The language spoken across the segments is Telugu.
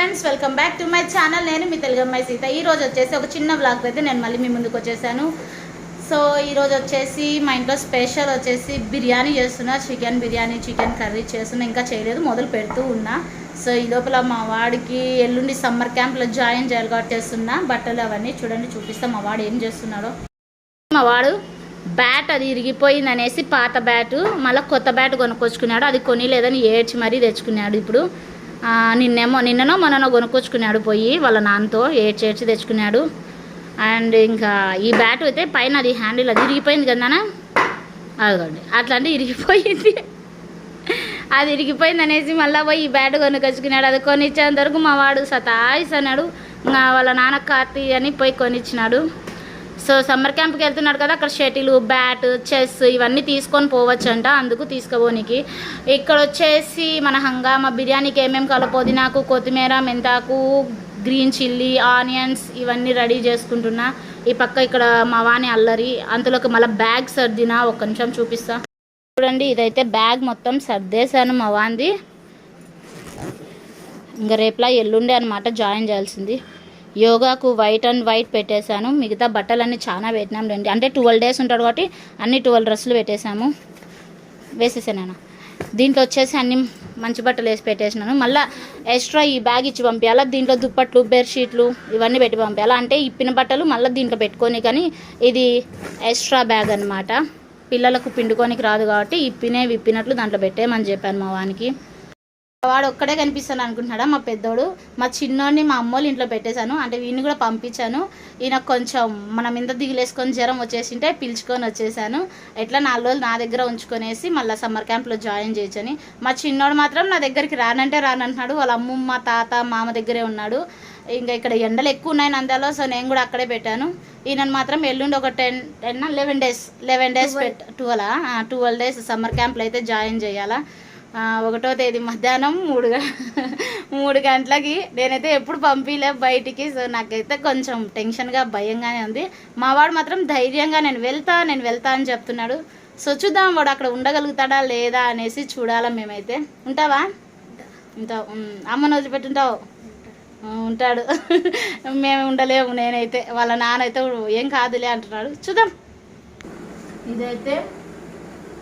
Friends, welcome back to my channel. నేను మీ తెలుగు అమ్మాయి సీత. ఈరోజు వచ్చేసి ఒక చిన్న వ్లాగ్ అయితే నేను మళ్ళీ మీ ముందుకు వచ్చేసాను. సో ఈరోజు వచ్చేసి మా ఇంట్లో స్పెషల్ వచ్చేసి బిర్యానీ చేస్తున్నా. చికెన్ బిర్యానీ, చికెన్ కర్రీ చేస్తున్నా. ఇంకా చేయలేదు, మొదలు పెడుతూ ఉన్నా. సో ఈ లోపల మా వాడికి ఎల్లుండి సమ్మర్ క్యాంప్లో జాయిన్ చేయాలి కాబట్టి చేస్తున్నా. బట్టలు అవన్నీ చూడండి, చూపిస్తాం మా వాడు ఏం చేస్తున్నాడో. మా వాడు బ్యాట్ అది ఇరిగిపోయింది అనేసి పాత బ్యాటు మళ్ళీ కొత్త బ్యాట్ కొనుక్కొచ్చుకున్నాడు. అది కొనిలేదని ఏడ్చి మరీ తెచ్చుకున్నాడు. ఇప్పుడు నిన్ననో మొన్ననో కొనుక్కొచ్చుకున్నాడు పోయి వాళ్ళ నాన్నతో ఏడ్చి తెచ్చుకున్నాడు. అండ్ ఇంకా ఈ బ్యాట్ అయితే పైన అది హ్యాండిల్ అది ఇరిగిపోయింది కదా నాన్న, అదిగోండి అట్లాంటి ఇరిగిపోయింది. అది ఇరిగిపోయింది అనేసి మళ్ళీ పోయి ఈ బ్యాట్ కొనుక్కొచ్చుకున్నాడు. అది కొనిచ్చేంత వరకు మా వాడు సతాయిస్ అన్నాడు. వాళ్ళ నాన్న కార్తీ అని పోయి కొనిచ్చినాడు. సో సమ్మర్ క్యాంప్కి వెళ్తున్నాడు కదా, అక్కడ షటిల్, బ్యాట్, చెస్ ఇవన్నీ తీసుకొని పోవచ్చు అంట. అందుకు తీసుకుపోనికి ఇక్కడ వచ్చేసి మన హంగామా బిర్యానీకి ఏమేమి కావాలో పుదీనాకు, కొత్తిమీర, మెంతాకు, గ్రీన్ చిల్లీ, ఆనియన్స్ ఇవన్నీ రెడీ చేసుకుంటున్నా. ఈ పక్క ఇక్కడ మా వాని అల్లరి, అంతలోకి మళ్ళీ బ్యాగ్ సర్దినా. ఒక్క నిమిషం చూపిస్తా చూడండి. ఇదైతే బ్యాగ్ మొత్తం సర్దేశాను మా వాంది. ఇంకా రేపులా ఎల్లుండే అనమాట జాయిన్ చేయాల్సింది. యోగాకు వైట్ అండ్ వైట్ పెట్టేశాను. మిగతా బట్టలన్నీ చాలా పెట్టినాం రండి. అంటే 12 days ఉంటాడు కాబట్టి అన్ని 12 డ్రెస్సులు పెట్టేశాము. వేసేసాను. దీంట్లో వచ్చేసి అన్ని మంచి బట్టలు వేసి పెట్టేసినాను. మళ్ళీ ఎక్స్ట్రా ఈ బ్యాగ్ ఇచ్చి పంపించాలా. దీంట్లో దుప్పట్లు, బెడ్షీట్లు ఇవన్నీ పెట్టి పంపించాలా. అంటే ఇప్పిన బట్టలు మళ్ళీ దీంట్లో పెట్టుకొని, కానీ ఇది ఎక్స్ట్రా బ్యాగ్ అనమాట. పిల్లలకు పిండుకోనికి రాదు కాబట్టి విప్పినట్లు దాంట్లో పెట్టేయమని చెప్పాను మా వానికి. వాడు ఒక్కడే కనిపిస్తాను అనుకుంటున్నాడా మా పెద్దోడు. మా చిన్నోడిని మా అమ్మోళ్ళు ఇంట్లో పెట్టేశాను. అంటే వీడిని కూడా పంపించాను. ఈయన కొంచెం మన మీద దిగులేసుకొని జ్వరం వచ్చేసింటే పిలుచుకొని వచ్చేసాను. ఎట్లా 4 రోజులు నా దగ్గర ఉంచుకొనేసి మళ్ళీ సమ్మర్ క్యాంప్లో జాయిన్ చేయొచ్చని. మా చిన్నోడు మాత్రం నా దగ్గరికి రానంటే రానంటున్నాడు. వాళ్ళ అమ్మమ్మ, తాత, మామ దగ్గరే ఉన్నాడు. ఇంకా ఇక్కడ ఎండలు ఎక్కువ ఉన్నాయి నంద్యాలలో. సో నేను కూడా అక్కడే పెట్టాను. ఈయనను మాత్రం ఎల్లుండి ఒక 11 days 12 days సమ్మర్ క్యాంప్లో అయితే జాయిన్ చేయాలా. 1వ తేదీ మధ్యాహ్నం 3 గంటలకి. నేనైతే ఎప్పుడు పంపిలే బయటికి. సో నాకైతే కొంచెం టెన్షన్గా, భయంగానే ఉంది. మా వాడు మాత్రం ధైర్యంగా నేను వెళ్తా అని చెప్తున్నాడు. సో చూద్దాం వాడు అక్కడ ఉండగలుగుతాడా లేదా అనేసి చూడాలా. మేమైతే ఉంటావా? ఉంటావు. అమ్మను వదిలిపెట్టుంటావు? ఉంటాడు. మేము ఉండలేము. నేనైతే వాళ్ళ నాన్నైతే ఏం కాదులే అంటున్నాడు. చూద్దాం. ఇదైతే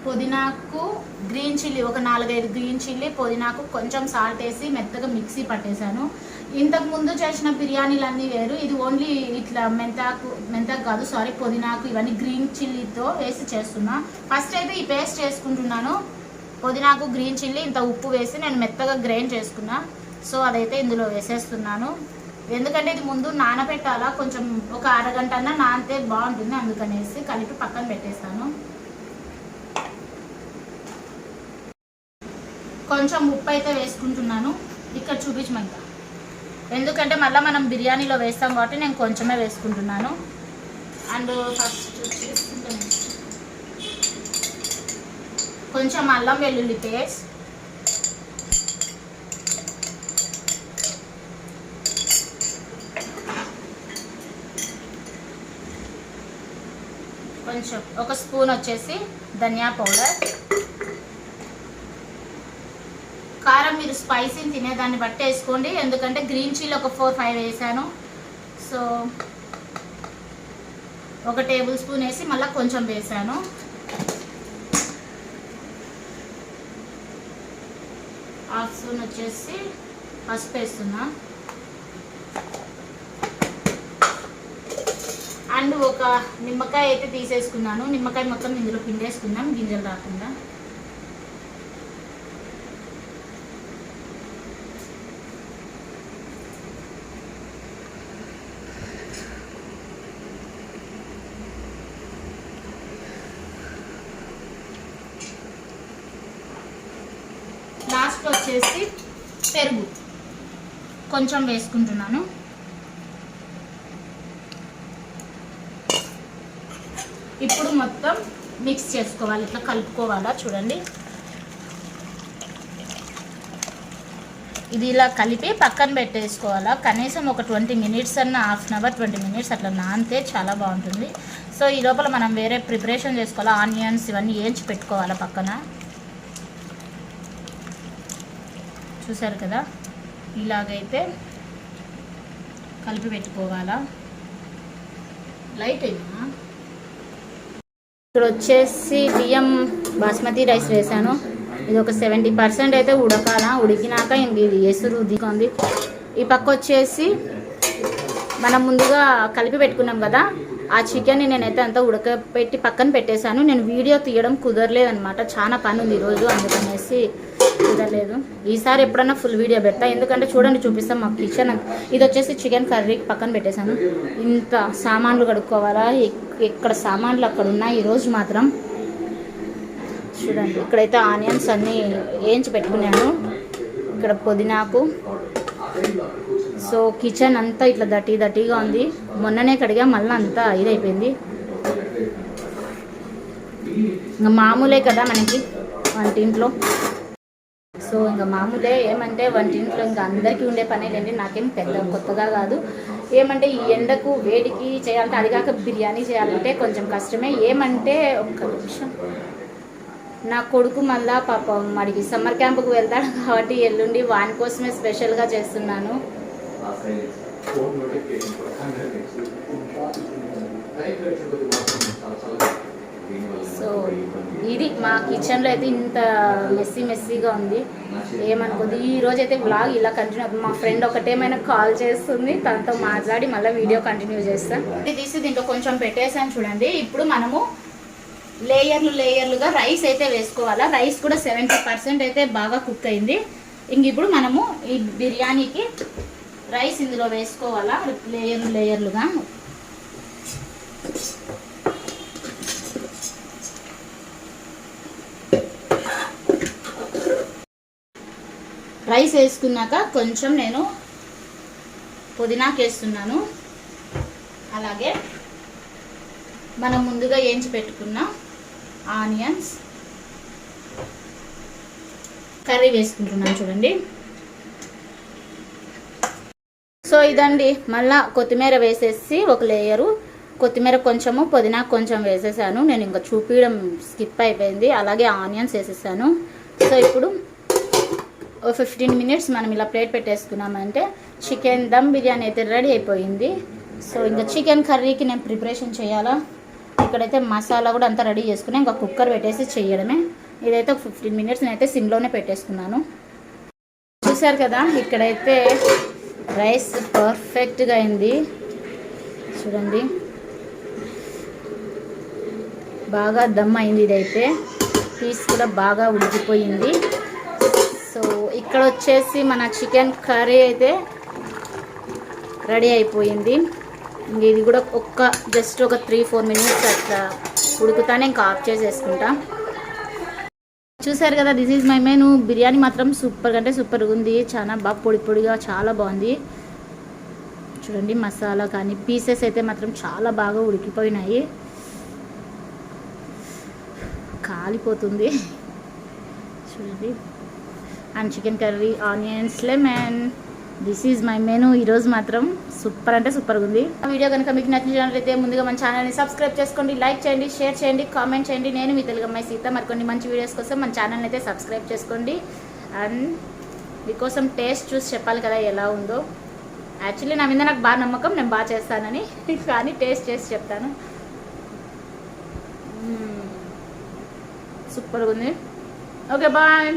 పుదీనాకు, గ్రీన్ చిల్లీ ఒక 4-5 గ్రీన్ చిల్లీ, పుదీనాకు కొంచెం సాల్ట్ వేసి మెత్తగా మిక్సీ పట్టేశాను. ఇంతకు ముందు చేసిన బిర్యానీలన్నీ వేరు. ఇది ఓన్లీ ఇట్లా మెంతాకు కాదు, సారీ, పుదీనాకు ఇవన్నీ గ్రీన్ చిల్లీతో వేసి చేస్తున్నా. ఫస్ట్ అయితే ఈ పేస్ట్ చేసుకుంటున్నాను. పుదీనాకు, గ్రీన్ చిల్లీ, ఇంత ఉప్పు వేసి నేను మెత్తగా గ్రైండ్ చేసుకున్నా. సో అదైతే ఇందులో వేసేస్తున్నాను. ఎందుకంటే ఇది ముందు నానబెట్టాలా, కొంచెం ఒక అరగంట అన్నా నానితే బాగుంటుంది. అందుకనేసి కలిపి పక్కన పెట్టేస్తాను. కొంచెం ఉప్పు అయితే వేసుకుంటున్నాను. ఇక్కడ చూపించమంట, ఎందుకంటే మళ్ళీ మనం బిర్యానీలో వేస్తాం కాబట్టి నేను కొంచెమే వేసుకుంటున్నాను. అండ్ ఫస్ట్ కొంచెం అల్లం వెల్లుల్లి పేస్ట్, కొంచెం 1 స్పూన్ వచ్చేసి ధనియా పౌడర్. కారం మీరు స్పైసీని తినేదాన్ని బట్టి వేసుకోండి. ఎందుకంటే గ్రీన్ చిల్లీ ఒక 4-5 వేసాను. సో 1 టేబుల్ స్పూన్ వేసి మళ్ళీ కొంచెం వేసాను. హాఫ్ స్పూన్ వచ్చేసి పసుపు వేస్తున్నా. అండ్ ఒక నిమ్మకాయ అయితే తీసేసుకున్నాను. నిమ్మకాయ మొత్తం ఇందులో పిండేసుకుందాం గింజలు రాకుండా. లాస్ట్ వచ్చేసి పెరుగు కొంచెం వేసుకుంటున్నాను. ఇప్పుడు మొత్తం మిక్స్ చేసుకోవాలి, ఇట్లా కలుపుకోవాలా. చూడండి, ఇది ఇలా కలిపి పక్కన పెట్టేసుకోవాలా. కనీసం ఒక 20 minutes అన్న, హాఫ్ అన్ అవర్ 20 minutes అట్లా నానితే చాలా బాగుంటుంది. సో ఈ లోపల మనం వేరే ప్రిపరేషన్ చేసుకోవాలా. ఆనియన్స్ ఇవన్నీ వేయించి పెట్టుకోవాలా పక్కన. చూసారు కదా, ఇలాగైతే కలిపి పెట్టుకోవాలా. లైట్ అయినా ఇక్కడ వచ్చేసి బియ్యం బాస్మతి రైస్ వేసాను. ఇది ఒక 70% అయితే ఉడకాల. ఉడికినాక ఇంక ఇది ఎసురు దిగుంది. ఈ పక్క వచ్చేసి మనం ముందుగా కలిపి పెట్టుకున్నాం కదా, ఆ చికెన్ని నేనైతే అంతా ఉడకపెట్టి పక్కన పెట్టేశాను. నేను వీడియో తీయడం కుదరలేదనమాట, చాలా పని ఉంది ఈరోజు, అందుకనేసి కుదరలేదు. ఈసారి ఎప్పుడన్నా ఫుల్ వీడియో పెడతా, ఎందుకంటే చూడండి చూపిస్తాం మా కిచెన్. ఇది వచ్చేసి చికెన్ కర్రీ పక్కన పెట్టేశాను. ఇంత సామాన్లు కడుక్కోవాలా, ఇక్కడ సామాన్లు అక్కడ ఉన్నాయి ఈరోజు మాత్రం. చూడండి ఇక్కడైతే ఆనియన్స్ అన్నీ వేయించి పెట్టుకున్నాను. ఇక్కడ పుదీనాకు. సో కిచెన్ అంతా ఇట్లా దట్టిగా ఉంది. మొన్ననే కడిగా మళ్ళీ అంతా ఇదైపోయింది. ఇంకా మామూలే కదా మనకి వంటింట్లో. సో ఇంకా మామూలే, ఏమంటే వంటింట్లో ఇంకా అందరికీ ఉండే పనేలేండి, నాకేం పెద్ద కొత్తగా కాదు. ఏమంటే ఈ ఎండకు వేడికి చేయాలంటే, అది కాక బిర్యానీ చేయాలంటే కొంచెం కష్టమే. ఏమంటే ఒక్క నిమిషం, నా కొడుకు మళ్ళా పాపం వాడికి సమ్మర్ క్యాంపుకు వెళ్తాడు కాబట్టి ఎల్లుండి వాని కోసమే స్పెషల్గా చేస్తున్నాను. సో ఇది మా కిచెన్లో అయితే ఇంత మెస్సీగా ఉంది, ఏమనుకోదు. ఈరోజు అయితే వ్లాగ్ ఇలా కంటిన్యూ అవుతుంది. మా ఫ్రెండ్ ఒకటేమైనా కాల్ చేస్తుంది, తనతో మాట్లాడి మళ్ళీ వీడియో కంటిన్యూ చేస్తాను. ఇది తీసి దీంట్లో కొంచెం పెట్టేసాను చూడండి. ఇప్పుడు మనము లేయర్లుగా రైస్ అయితే వేసుకోవాలా. రైస్ కూడా 70% అయితే బాగా కుక్ అయింది. ఇంక ఇప్పుడు మనము ఈ బిర్యానీకి రైస్ ఇందులో వేసుకోవాలా లేయర్లుగా. రైస్ వేసుకున్నాక కొంచెం నేను పుదీనాకు వేస్తున్నాను. అలాగే మనం ముందుగా వేయించి పెట్టుకున్న ఆనియన్స్ కర్రీ వేసుకుంటున్నాను చూడండి. సో ఇదండి, మళ్ళీ కొత్తిమీర వేసేసి ఒక లేయరు కొత్తిమీర కొంచెము పుదీనా కొంచెం వేసేసాను. నేను ఇంకా చూపించడం స్కిప్ అయిపోయింది. అలాగే ఆనియన్స్ వేసేసాను. సో ఇప్పుడు 15 మినిట్స్ మనం ఇలా ప్లేట్ పెట్టేసుకున్నామంటే చికెన్ దమ్ బిర్యానీ అయితే రెడీ అయిపోయింది. సో ఇంకా చికెన్ కర్రీకి నేను ప్రిపరేషన్ చేయాలా. ఇక్కడైతే మసాలా కూడా అంతా రెడీ చేసుకుని ఇంకా కుక్కర్ పెట్టేసి చేయడమే. ఇదైతే 15 మినిట్స్ నేనైతే సిమ్లోనే పెట్టేసుకున్నాను. చూసారు కదా, ఇక్కడైతే రైస్ పర్ఫెక్ట్గా అయింది చూడండి, బాగా దమ్ అయింది. ఇదైతే పీస్ కూడా బాగా ఉడికిపోయింది. సో ఇక్కడ వచ్చేసి మన చికెన్ కర్రీ అయితే రెడీ అయిపోయింది. ఇది కూడా జస్ట్ ఒక 3-4 మినిట్స్ అట్లా ఉడుకుతానే ఇంకా ఆఫ్ చేసేసుకుంటా. చూసారు కదా, this is my menu. Biryani మాత్రం సూపర్ అంటే సూపర్గా ఉంది. చాలా బాగా పొడిగా చాలా బాగుంది చూడండి. మసాలా కానీ పీసెస్ అయితే మాత్రం చాలా బాగా ఉడికిపోయినాయి. కాలిపోతుంది చూడండి. And chicken curry, onions, lemon, this is my menu. ఈరోజు మాత్రం సూపర్ అంటే సూపర్గా ఉంది. వీడియో కనుక మీకు నచ్చినట్లయితే ముందుగా మన ఛానల్ని సబ్స్క్రైబ్ చేసుకోండి, లైక్ చేయండి, షేర్ చేయండి, కామెంట్ చేయండి. నేను మీ తెలుగు అమ్మాయి సీత. మరికొన్ని మంచి వీడియోస్ కోసం మన ఛానల్ని అయితే సబ్స్క్రైబ్ చేసుకోండి. అండ్ మీకోసం టేస్ట్ చూసి చెప్పాలి కదా ఎలా ఉందో. యాక్చువల్లీ నా మీద నాకు బాగా నమ్మకం, నేను బాగా చేస్తానని, కానీ టేస్ట్ చేసి చెప్తాను. సూపర్గా ఉంది. Okay bye.